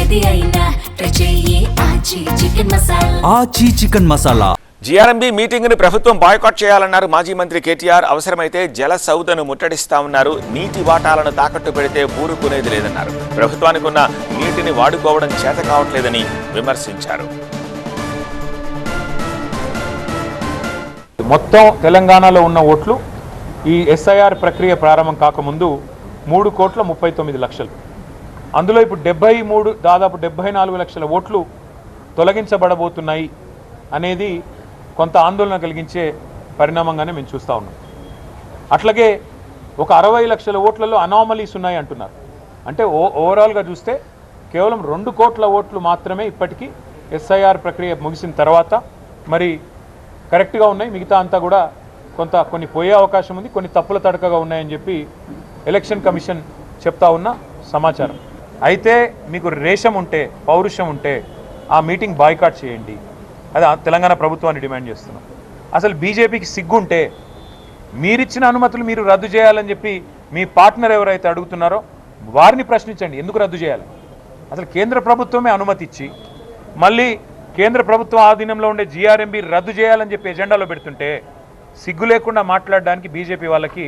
ఏది అయినా రుచి ఆచి చికెన్ మసాలా. ఆచి చికెన్ మసాలా. జీఆర్ఎంబీ మీటింగ్ ని ప్రభుత్వం బాయ్కాట్ చేయాలన్నారు మాజీ మంత్రి కేటీఆర్. అవసరమైతే జల సౌదను ముట్టడిస్తామన్నారు. నీటి వాటాలను తాకట్టు పెడితే ఊరుకునేది లేదన్నారు. ప్రభుత్వానికి ఉన్న నీటిని వాడుకోవడం చేత కావట్లేదని విమర్శించారు. మొత్తం తెలంగాణలో ఉన్న ఓట్లు ఈ ఎస్ఐఆర్ ప్రక్రియ ప్రారంభం కాకముందు 3,39,00,000. అందులో ఇప్పుడు దాదాపు 74 లక్షల ఓట్లు తొలగించబడబోతున్నాయి అనేది కొంత ఆందోళన కలిగించే పరిణామంగానే మేము చూస్తూ ఉన్నాం. అట్లాగే ఒక 60 లక్షల ఓట్లలో అనామలీస్ ఉన్నాయి అంటున్నారు. అంటే ఓవరాల్గా చూస్తే కేవలం 2 కోట్ల ఓట్లు మాత్రమే ఇప్పటికీ ఎస్ఐఆర్ ప్రక్రియ ముగిసిన తర్వాత మరి కరెక్ట్గా ఉన్నాయి. మిగతా అంతా కూడా కొన్ని పోయే అవకాశం ఉంది, కొన్ని తప్పుల తడకగా ఉన్నాయని చెప్పి ఎలక్షన్ కమిషన్ చెప్తా ఉన్న సమాచారం. అయితే మీకు రేషం ఉంటే, పౌరుషం ఉంటే ఆ మీటింగ్ బాయ్కాట్ చేయండి. అది తెలంగాణ ప్రభుత్వాన్ని డిమాండ్ చేస్తున్నాం. అసలు బీజేపీకి సిగ్గుంటే మీరిచ్చిన అనుమతులు మీరు రద్దు చేయాలని చెప్పి మీ పార్ట్నర్ ఎవరైతే అడుగుతున్నారో వారిని ప్రశ్నించండి. ఎందుకు రద్దు చేయాలి? అసలు కేంద్ర ప్రభుత్వమే అనుమతి ఇచ్చి మళ్ళీ కేంద్ర ప్రభుత్వం ఆధీనంలో ఉండే జీఆర్ఎంబీ రద్దు చేయాలని చెప్పి ఎజెండాలో పెడుతుంటే సిగ్గు లేకుండా మాట్లాడడానికి బీజేపీ వాళ్ళకి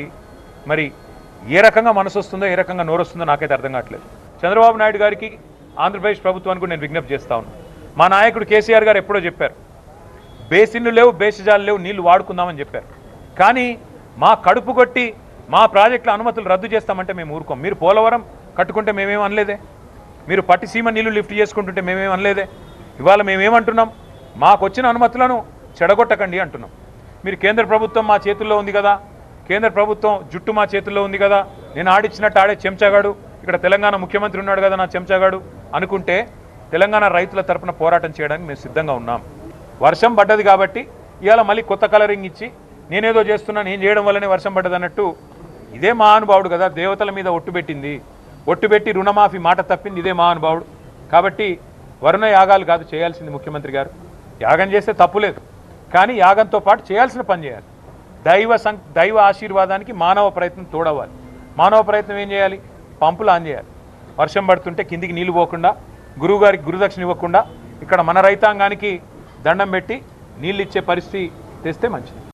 మరి ఏ రకంగా మనసు వస్తుందో, ఏ రకంగా నోరొస్తుందో నాకైతే అర్థం కావట్లేదు. చంద్రబాబు నాయుడు గారికి, ఆంధ్రప్రదేశ్ ప్రభుత్వానికి నేను విజ్ఞప్తి చేస్తా ఉన్నాను. మా నాయకుడు కేసీఆర్ గారు ఎప్పుడో చెప్పారు, బేసిన్లు లేవు, బేసిజాలు లేవు, నీళ్లు వాడుకుందామని చెప్పారు. కానీ మా కడుపు కొట్టి మా ప్రాజెక్టుల అనుమతులు రద్దు చేస్తామంటే మేము ఊరుకోం. మీరు పోలవరం కట్టుకుంటే మేమేం అనలేదే, మీరు పట్టిసీమ నీళ్లు లిఫ్ట్ చేసుకుంటుంటే మేమేం అనలేదే. ఇవాళ మేమేమంటున్నాం, మాకు వచ్చిన అనుమతులను చెడగొట్టకండి అంటున్నాం. మీరు కేంద్ర ప్రభుత్వం మా చేతుల్లో ఉంది కదా, కేంద్ర ప్రభుత్వం జుట్టు మా చేతుల్లో ఉంది కదా, నేను ఆడిచ్చినట్టు ఆడే చెంచాగాడు, ఇక్కడ తెలంగాణ ముఖ్యమంత్రి ఉన్నాడు కదా నా చెంచాగాడు అనుకుంటే తెలంగాణ రైతుల తరపున పోరాటం చేయడానికి మేము సిద్ధంగా ఉన్నాం. వర్షం పడ్డది కాబట్టి ఇవాళ మళ్ళీ కొత్త కలరింగ్ ఇచ్చి నేనేదో చేస్తున్నా, నేను చేయడం వల్లనే వర్షం పడ్డది అన్నట్టు ఇదే మహానుభావుడు కదా దేవతల మీద ఒట్టు పెట్టింది, ఒట్టు పెట్టి రుణమాఫీ మాట తప్పింది ఇదే మహానుభావుడు. కాబట్టి వరుణ యాగాలు కాదు చేయాల్సింది ముఖ్యమంత్రి గారు. యాగం చేస్తే తప్పులేదు, కానీ యాగంతో పాటు చేయాల్సిన పని చేయాలి. దైవ ఆశీర్వాదానికి మానవ ప్రయత్నం తోడవ్వాలి. మానవ ప్రయత్నం ఏం చేయాలి? పంపులు ఆన్ చేయాలి. వర్షం పడుతుంటే కిందికి నీళ్లు పోకుండా, గురువుగారికి గురుదక్షిణ ఇవ్వకుండా ఇక్కడ మన రైతాంగానికి దండం పెట్టి నీళ్ళు ఇచ్చే పరిస్థితి తెస్తే మంచిది.